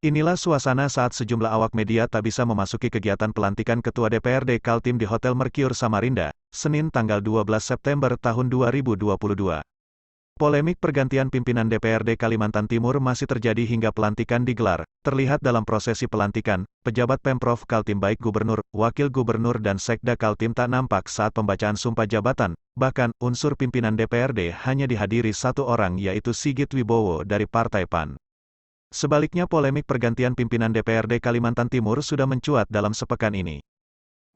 Inilah suasana saat sejumlah awak media tak bisa memasuki kegiatan pelantikan Ketua DPRD Kaltim di Hotel Mercure Samarinda, Senin tanggal 12 September tahun 2022. Polemik pergantian pimpinan DPRD Kalimantan Timur masih terjadi hingga pelantikan digelar. Terlihat dalam prosesi pelantikan, pejabat Pemprov Kaltim baik Gubernur, Wakil Gubernur dan Sekda Kaltim tak nampak saat pembacaan sumpah jabatan. Bahkan, unsur pimpinan DPRD hanya dihadiri satu orang yaitu Sigit Wibowo dari Partai PAN. Sebaliknya polemik pergantian pimpinan DPRD Kalimantan Timur sudah mencuat dalam sepekan ini.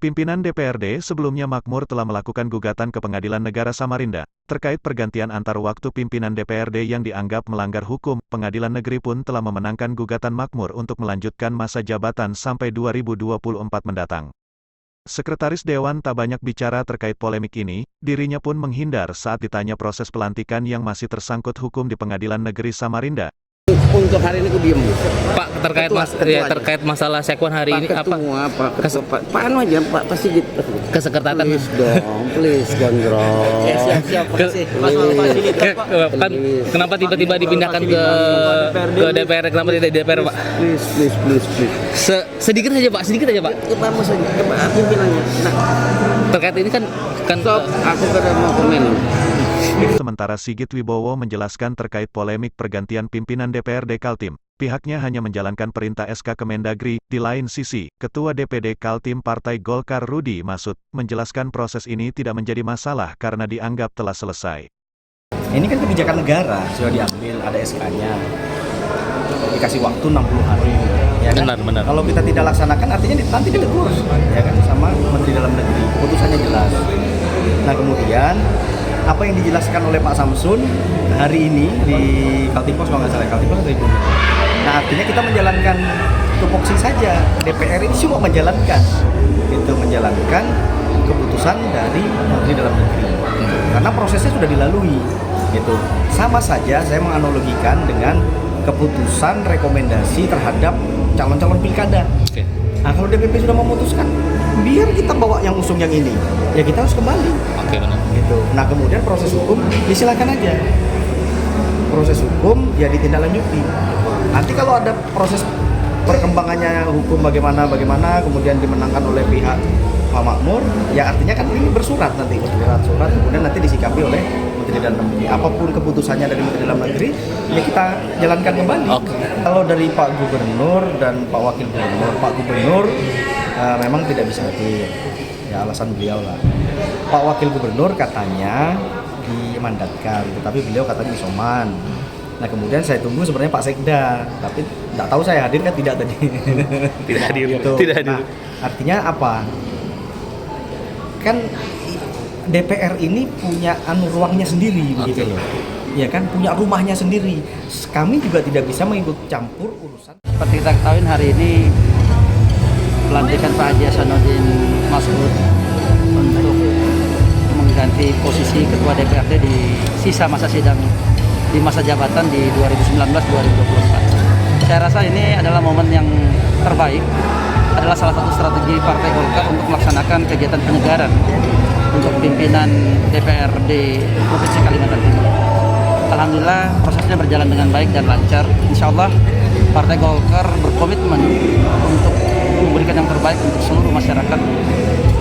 Pimpinan DPRD sebelumnya makmur telah melakukan gugatan ke Pengadilan Negara Samarinda, terkait pergantian antar waktu pimpinan DPRD yang dianggap melanggar hukum. Pengadilan Negeri pun telah memenangkan gugatan makmur untuk melanjutkan masa jabatan sampai 2024 mendatang. Sekretaris Dewan tak banyak bicara terkait polemik ini, dirinya pun menghindar saat ditanya proses pelantikan yang masih tersangkut hukum di Pengadilan Negeri Samarinda. Untuk hari ini aku diem. Pak, terkait masalah sekwan hari ini apa? Pak anu aja, Pak Sigit. Kesekretariatan. Please dong, please gondrong. Siap. Kan kenapa tiba-tiba dipindahkan ke DPR? Kenapa tidak di DPR, Pak? Please. Sedikit saja, Pak. Vamos saja ke pimpinannya. Nah, Terkait ini kan aku kada mau komen. Sementara Sigit Wibowo menjelaskan terkait polemik pergantian pimpinan DPRD Kaltim, pihaknya hanya menjalankan perintah SK Kemendagri. Di lain sisi, Ketua DPD Kaltim Partai Golkar Rudi Masud menjelaskan proses ini tidak menjadi masalah karena dianggap telah selesai. Ini kan kebijakan negara, sudah diambil, ada SK-nya. Dikasih waktu 60 hari. Ya kan? Benar. Kalau kita tidak laksanakan, artinya nanti ditegur, ya kan, sama Menteri Dalam Negeri. Putusannya jelas. Nah kemudian, apa yang dijelaskan oleh Pak Samsun hari ini di Kaltimpos, kalau nggak salah, Kaltimpos atau Ibu. Nah artinya kita menjalankan tupoksi saja. DPR ini cuma menjalankan keputusan dari Menteri Dalam Negeri. Karena prosesnya sudah dilalui. Gitu. Sama saja saya menganalogikan dengan keputusan rekomendasi terhadap calon-calon pilkada. Oke. Nah kalau DPP sudah memutuskan, biar kita bawa yang usung yang ini, ya kita harus kembali. Oke, benar. Gitu. Nah kemudian proses hukum disilakan aja. Proses hukum ya ditindaklanjuti. Nanti kalau ada proses perkembangannya hukum bagaimana, kemudian dimenangkan oleh pihak Pak Makmur, ya artinya kan ini bersurat nanti, surat kemudian nanti disikapi oleh Menteri Dalam Negeri. Apapun keputusannya dari Menteri Dalam Negeri, ya kita jalankan kembali. Oke. Kalau dari Pak Gubernur dan Pak Wakil Gubernur, Pak Gubernur memang tidak bisa hadir, ya alasan beliau lah. Pak Wakil Gubernur katanya dimandatkan, tetapi beliau katanya isoman. Nah kemudian saya tunggu sebenarnya Pak Sekda, tapi nggak tahu saya hadir kan tidak tadi. Tidak hadir. Gitu. Tidak hadir. Nah, artinya apa? Kan DPR ini punya ruangnya sendiri begitu loh. Ya kan punya rumahnya sendiri. Kami juga tidak bisa mengikut campur urusan. Seperti kita ketahui hari ini pelantikan Pak Haji Hasanuddin Mas'ud untuk mengganti posisi Ketua DPRD di sisa masa sidang di masa jabatan di 2019-2024. Saya rasa ini adalah momen yang terbaik, adalah salah satu strategi Partai Golkar untuk melaksanakan kegiatan penyegaran untuk pimpinan DPRD Provinsi Kalimantan Timur. Alhamdulillah prosesnya berjalan dengan baik dan lancar. Insya Allah Partai Golkar berkomitmen untuk memberikan yang terbaik untuk seluruh masyarakat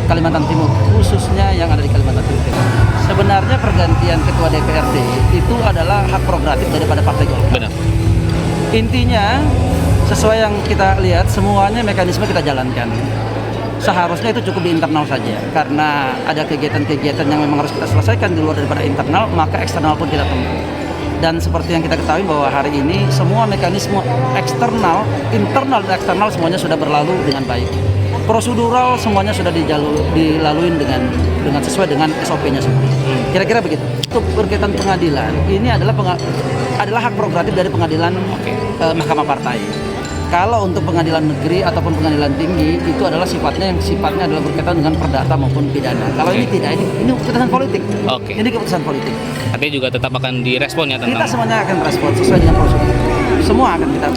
Kalimantan Timur, khususnya yang ada di Kalimantan Timur. Sebenarnya pergantian Ketua DPRD itu adalah hak prerogatif daripada Partai Golkar. Benar. Intinya sesuai yang kita lihat, semuanya mekanisme kita jalankan. Seharusnya itu cukup di internal saja, karena ada kegiatan-kegiatan yang memang harus kita selesaikan di luar daripada internal, maka eksternal pun kita tempuh. Dan seperti yang kita ketahui bahwa hari ini semua mekanisme eksternal, internal dan eksternal semuanya sudah berlalu dengan baik. Prosedural semuanya sudah dilalui dengan sesuai dengan SOP-nya sendiri. Kira-kira begitu. Untuk berkaitan pengadilan, ini adalah hak prerogatif dari pengadilan Mahkamah Partai. Kalau untuk pengadilan negeri ataupun pengadilan tinggi itu adalah sifatnya adalah berkaitan dengan perdata maupun pidana. Kalau ini tidak, ini keputusan politik. Oke. Ini keputusan politik. Artinya juga tetap akan direspon ya tentang. Kita semuanya akan respon sesuai dengan prosedur. Semua akan kita